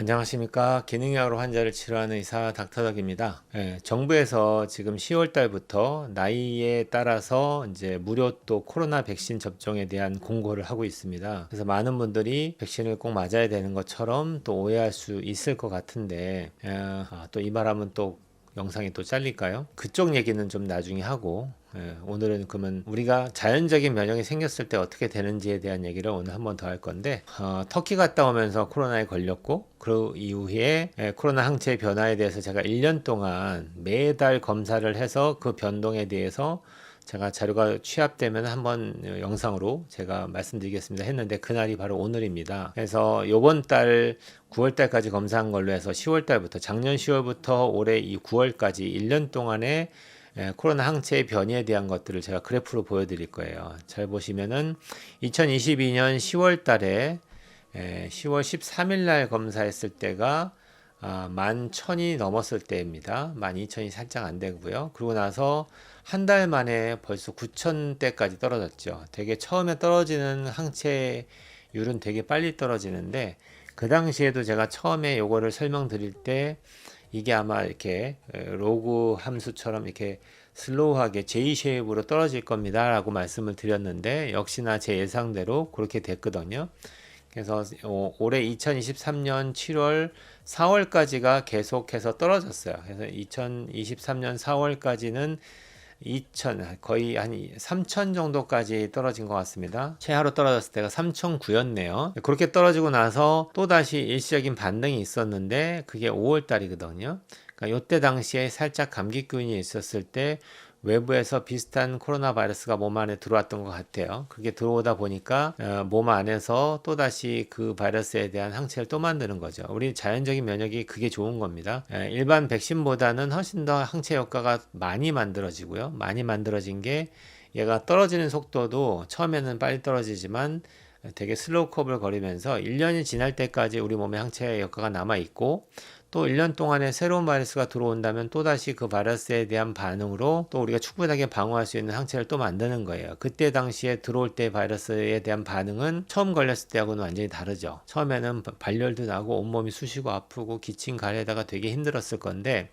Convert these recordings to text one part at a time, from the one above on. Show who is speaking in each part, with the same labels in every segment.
Speaker 1: 안녕하십니까. 기능약으로 환자를 치료하는 의사 닥터덕입니다. 정부에서 지금 10월 달부터 나이에 따라서 이제 무료 또 코로나 백신 접종에 대한 공고를 하고 있습니다. 그래서 많은 분들이 백신을 꼭 맞아야 되는 것처럼 또 오해할 수 있을 것 같은데, 또 이 말하면 또 영상이 또 잘릴까요? 그쪽 얘기는 좀 나중에 하고, 오늘은 그러면 우리가 자연적인 면역이 생겼을 때 어떻게 되는지에 대한 얘기를 오늘 한 번 더 할 건데, 터키 갔다 오면서 코로나에 걸렸고 그 이후에 코로나 항체 변화에 대해서 제가 1년 동안 매달 검사를 해서 그 변동에 대해서 제가 자료가 취합되면 한번 영상으로 제가 말씀드리겠습니다 했는데, 그날이 바로 오늘입니다. 그래서 요번 달 9월 달까지 검사한 걸로 해서 10월 달부터, 작년 10월부터 올해 이 9월까지 1년 동안의 코로나 항체의 변이에 대한 것들을 제가 그래프로 보여드릴 거예요. 잘 보시면은 2022년 10월 달에 10월 13일 날 검사했을 때가 11,000이 넘었을 때입니다. 12,000이 살짝 안 되고요. 그러고 나서 한 달 만에 벌써 9,000대까지 떨어졌죠. 되게 처음에 떨어지는 항체율은 되게 빨리 떨어지는데, 그 당시에도 제가 처음에 요거를 설명드릴 때 이게 아마 이렇게 로그 함수처럼 이렇게 슬로우하게 J 쉐입으로 떨어질 겁니다 라고 말씀을 드렸는데, 역시나 제 예상대로 그렇게 됐거든요. 그래서 올해 2023년 7월 4월까지가 계속해서 떨어졌어요. 그래서 2023년 4월까지는 2,000, 거의 한 3,000 정도까지 떨어진 것 같습니다. 최하로 떨어졌을 때가 3,009였네요. 그렇게 떨어지고 나서 또다시 일시적인 반등이 있었는데, 그게 5월 달이거든요. 그러니까 이때 당시에 살짝 감기균이 있었을 때 외부에서 비슷한 코로나 바이러스가 몸 안에 들어왔던 것 같아요. 그게 들어오다 보니까 몸 안에서 또다시 그 바이러스에 대한 항체를 또 만드는 거죠. 우리 자연적인 면역이 그게 좋은 겁니다. 일반 백신보다는 훨씬 더 항체 효과가 많이 만들어지고요. 많이 만들어진 게, 얘가 떨어지는 속도도 처음에는 빨리 떨어지지만 되게 슬로우 컵을 거리면서 1년이 지날 때까지 우리 몸에 항체 효과가 남아 있고, 또 1년 동안에 새로운 바이러스가 들어온다면 또다시 그 바이러스에 대한 반응으로 또 우리가 충분하게 방어할 수 있는 항체를 또 만드는 거예요. 그때 당시에 들어올 때 바이러스에 대한 반응은 처음 걸렸을 때하고는 완전히 다르죠. 처음에는 발열도 나고 온몸이 쑤시고 아프고 기침 가래다가 되게 힘들었을 건데,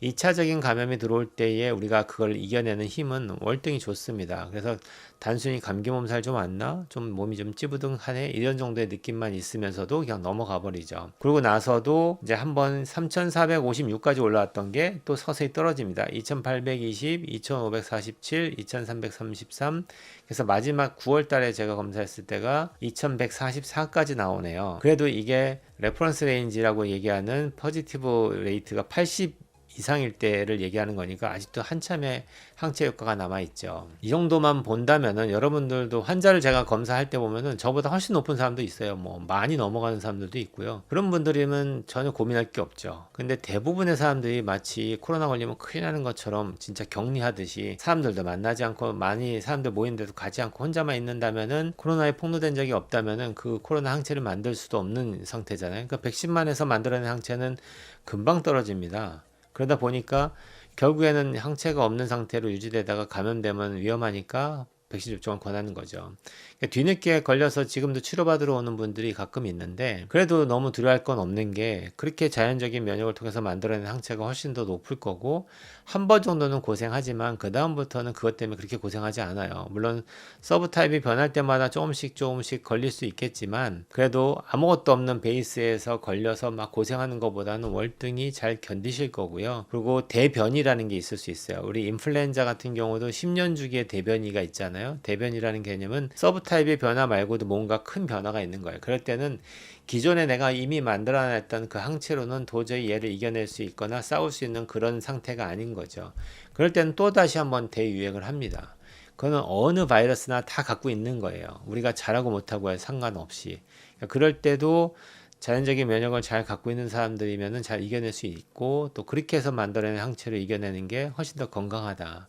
Speaker 1: 2차적인 감염이 들어올 때에 우리가 그걸 이겨내는 힘은 월등히 좋습니다. 그래서 단순히 감기 몸살 좀 왔나? 좀 몸이 좀 찌부둥하네? 이런 정도의 느낌만 있으면서도 그냥 넘어가 버리죠. 그러고 나서도 이제 한번 3,456까지 올라왔던 게 또 서서히 떨어집니다. 2,820, 2,547, 2,333. 그래서 마지막 9월 달에 제가 검사했을 때가 2,144까지 나오네요. 그래도 이게 레퍼런스 레인지라고 얘기하는 포지티브 레이트가 80 이상일 때를 얘기하는 거니까 아직도 한참의 항체 효과가 남아 있죠. 이 정도만 본다면은, 여러분들도 환자를 제가 검사할 때 보면은 저보다 훨씬 높은 사람도 있어요. 뭐 많이 넘어가는 사람들도 있고요. 그런 분들이면 전혀 고민할 게 없죠. 근데 대부분의 사람들이 마치 코로나 걸리면 큰일 나는 것처럼 진짜 격리하듯이 사람들도 만나지 않고, 많이 사람들 모이는데도 가지 않고 혼자만 있는다면은, 코로나에 폭로된 적이 없다면은 그 코로나 항체를 만들 수도 없는 상태잖아요. 그러니까 백신만 해서 만들어낸 항체는 금방 떨어집니다. 그러다 보니까 결국에는 항체가 없는 상태로 유지되다가 감염되면 위험하니까 백신 접종을 권하는 거죠. 그러니까 뒤늦게 걸려서 지금도 치료받으러 오는 분들이 가끔 있는데, 그래도 너무 두려워할 건 없는 게, 그렇게 자연적인 면역을 통해서 만들어낸 항체가 훨씬 더 높을 거고, 한 번 정도는 고생하지만 그 다음부터는 그것 때문에 그렇게 고생하지 않아요. 물론 서브 타입이 변할 때마다 조금씩 걸릴 수 있겠지만, 그래도 아무것도 없는 베이스에서 걸려서 막 고생하는 것보다는 월등히 잘 견디실 거고요. 그리고 대변이라는 게 있을 수 있어요. 우리 인플루엔자 같은 경우도 10년 주기의 대변이가 있잖아요. 대변이라는 개념은 서브 타입의 변화 말고도 뭔가 큰 변화가 있는 거예요. 그럴 때는 기존에 내가 이미 만들어냈던 그 항체로는 도저히 얘를 이겨낼 수 있거나 싸울 수 있는 그런 상태가 아닌 거죠. 그럴 때는 또 다시 한번 대유행을 합니다. 그거는 어느 바이러스나 다 갖고 있는 거예요. 우리가 잘하고 못하고에 상관없이. 그러니까 그럴 때도 자연적인 면역을 잘 갖고 있는 사람들이면 잘 이겨낼 수 있고, 또 그렇게 해서 만들어낸 항체를 이겨내는 게 훨씬 더 건강하다.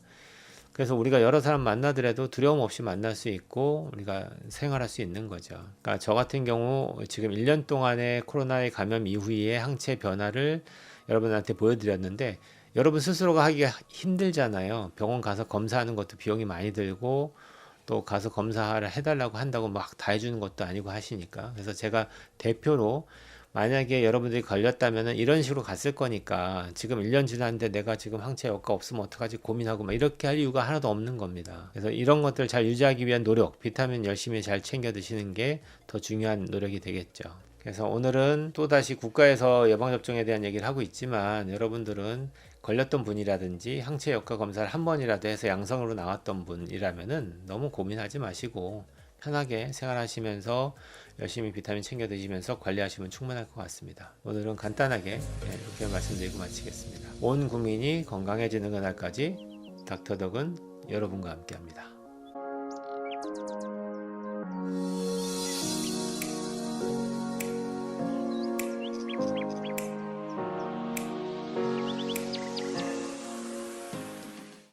Speaker 1: 그래서 우리가 여러 사람 만나더라도 두려움 없이 만날 수 있고 우리가 생활할 수 있는 거죠. 그러니까 저 같은 경우 지금 1년 동안의 코로나의 감염 이후의 항체 변화를 여러분한테 보여드렸는데, 여러분 스스로가 하기가 힘들잖아요. 병원 가서 검사하는 것도 비용이 많이 들고, 또 가서 검사를 해달라고 한다고 막 다 해주는 것도 아니고 하시니까. 그래서 제가 대표로 만약에 여러분들이 걸렸다면은 이런 식으로 갔을 거니까 지금 1년 지났는데 내가 지금 항체 효과 없으면 어떡하지 고민하고 막 이렇게 할 이유가 하나도 없는 겁니다. 그래서 이런 것들을 잘 유지하기 위한 노력, 비타민 열심히 잘 챙겨 드시는 게 더 중요한 노력이 되겠죠. 그래서 오늘은 또다시 국가에서 예방접종에 대한 얘기를 하고 있지만 여러분들은 걸렸던 분이라든지 항체 효과 검사를 한 번이라도 해서 양성으로 나왔던 분이라면은 너무 고민하지 마시고 편하게 생활하시면서 열심히 비타민 챙겨 드시면서 관리하시면 충분할 것 같습니다. 오늘은 간단하게 이렇게 말씀드리고 마치겠습니다. 온 국민이 건강해지는 그날까지 닥터덕은 여러분과 함께합니다.